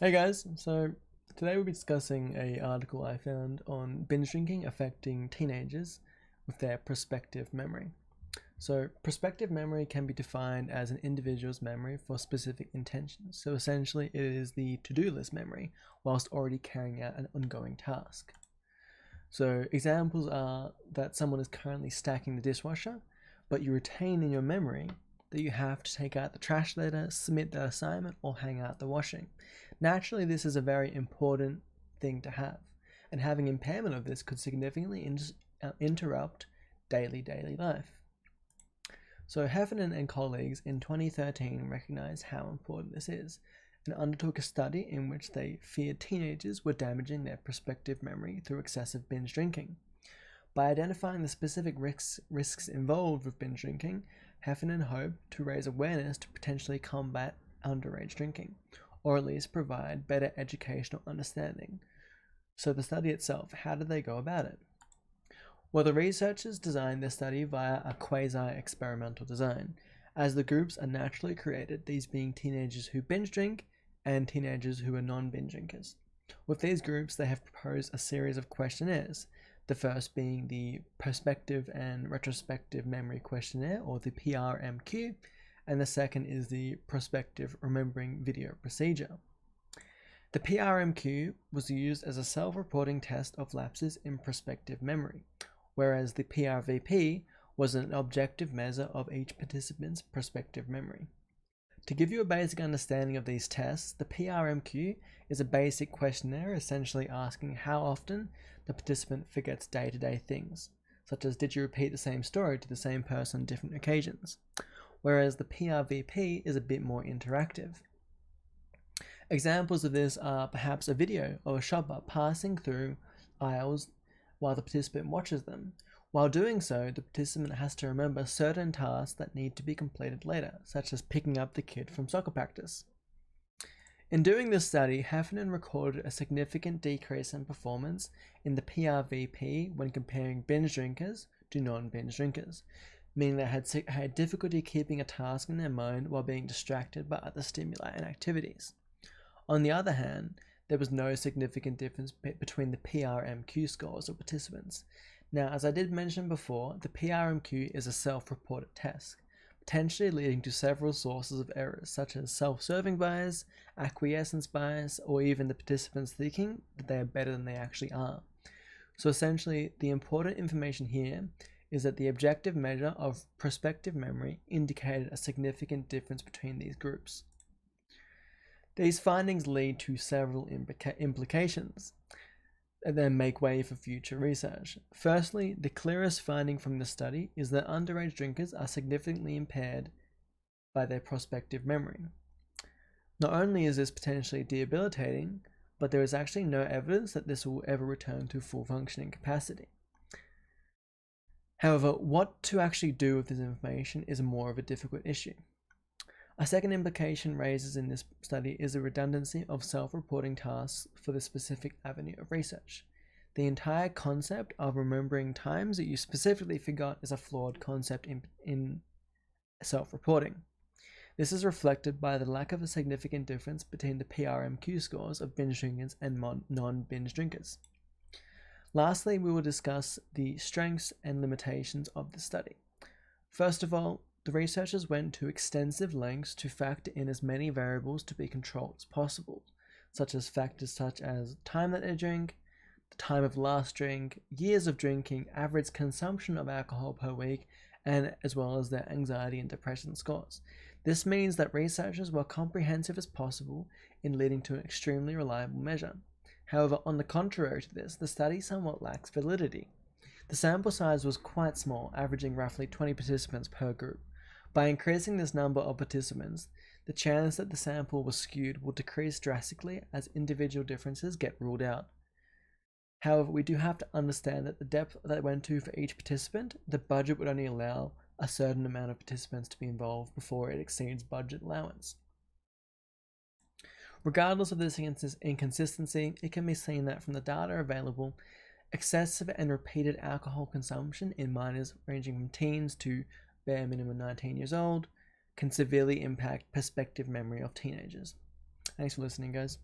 Hey guys, so today we'll be discussing an article I found on binge drinking affecting teenagers with their prospective memory. So, prospective memory can be defined as an individual's memory for specific intentions. So, essentially, it is the to do list memory whilst already carrying out an ongoing task. So, examples are that someone is currently stacking the dishwasher, but you retain in your memory that you have to take out the trash later, submit that assignment, or hang out the washing. Naturally, this is a very important thing to have, and having impairment of this could significantly interrupt daily life. So Heffernan and colleagues in 2013 recognized how important this is and undertook a study in which they feared teenagers were damaging their prospective memory through excessive binge drinking. By identifying the specific risks involved with binge drinking, Heffernan hoped to raise awareness to potentially combat underage drinking, or at least provide better educational understanding. So the study itself, how did they go about it? Well, the researchers designed their study via a quasi-experimental design, as the groups are naturally created, these being teenagers who binge drink and teenagers who are non-binge drinkers. With these groups, they have proposed a series of questionnaires, the first being the Prospective and Retrospective Memory Questionnaire, or the PRMQ, and the second is the Prospective Remembering Video Procedure. The PRMQ was used as a self-reporting test of lapses in prospective memory, whereas the PRVP was an objective measure of each participant's prospective memory. To give you a basic understanding of these tests, the PRMQ is a basic questionnaire essentially asking how often the participant forgets day-to-day things, such as did you repeat the same story to the same person on different occasions, whereas the PRVP is a bit more interactive. Examples of this are perhaps a video of a shopper passing through aisles while the participant watches them. While doing so, the participant has to remember certain tasks that need to be completed later, such as picking up the kid from soccer practice. In doing this study, Heffernan recorded a significant decrease in performance in the PRVP when comparing binge drinkers to non-binge drinkers, meaning they had difficulty keeping a task in their mind while being distracted by other stimuli and activities. On the other hand, there was no significant difference between the PRMQ scores of participants. Now, as I did mention before, the PRMQ is a self-reported test, potentially leading to several sources of errors, such as self-serving bias, acquiescence bias, or even the participants thinking that they are better than they actually are. So essentially, the important information here is that the objective measure of prospective memory indicated a significant difference between these groups. These findings lead to several implications and then make way for future research. Firstly, the clearest finding from the study is that underage drinkers are significantly impaired by their prospective memory. Not only is this potentially debilitating, but there is actually no evidence that this will ever return to full functioning capacity. However, what to actually do with this information is more of a difficult issue. A second implication raised in this study is the redundancy of self-reporting tasks for the specific avenue of research. The entire concept of remembering times that you specifically forgot is a flawed concept in self-reporting. This is reflected by the lack of a significant difference between the PRMQ scores of binge drinkers and non-binge drinkers. Lastly, we will discuss the strengths and limitations of the study. First of all, the researchers went to extensive lengths to factor in as many variables to be controlled as possible, such as factors such as time that they drink, the time of last drink, years of drinking, average consumption of alcohol per week, and as well as their anxiety and depression scores. This means that researchers were comprehensive as possible in leading to an extremely reliable measure. However, on the contrary to this, the study somewhat lacks validity. The sample size was quite small, averaging roughly 20 participants per group. By increasing this number of participants, the chance that the sample was skewed will decrease drastically as individual differences get ruled out. However, we do have to understand that the depth that went to for each participant, the budget would only allow a certain amount of participants to be involved before it exceeds budget allowance. Regardless of this inconsistency, it can be seen that from the data available, excessive and repeated alcohol consumption in minors ranging from teens to bare minimum 19 years old can severely impact prospective memory of teenagers. Thanks for listening, guys.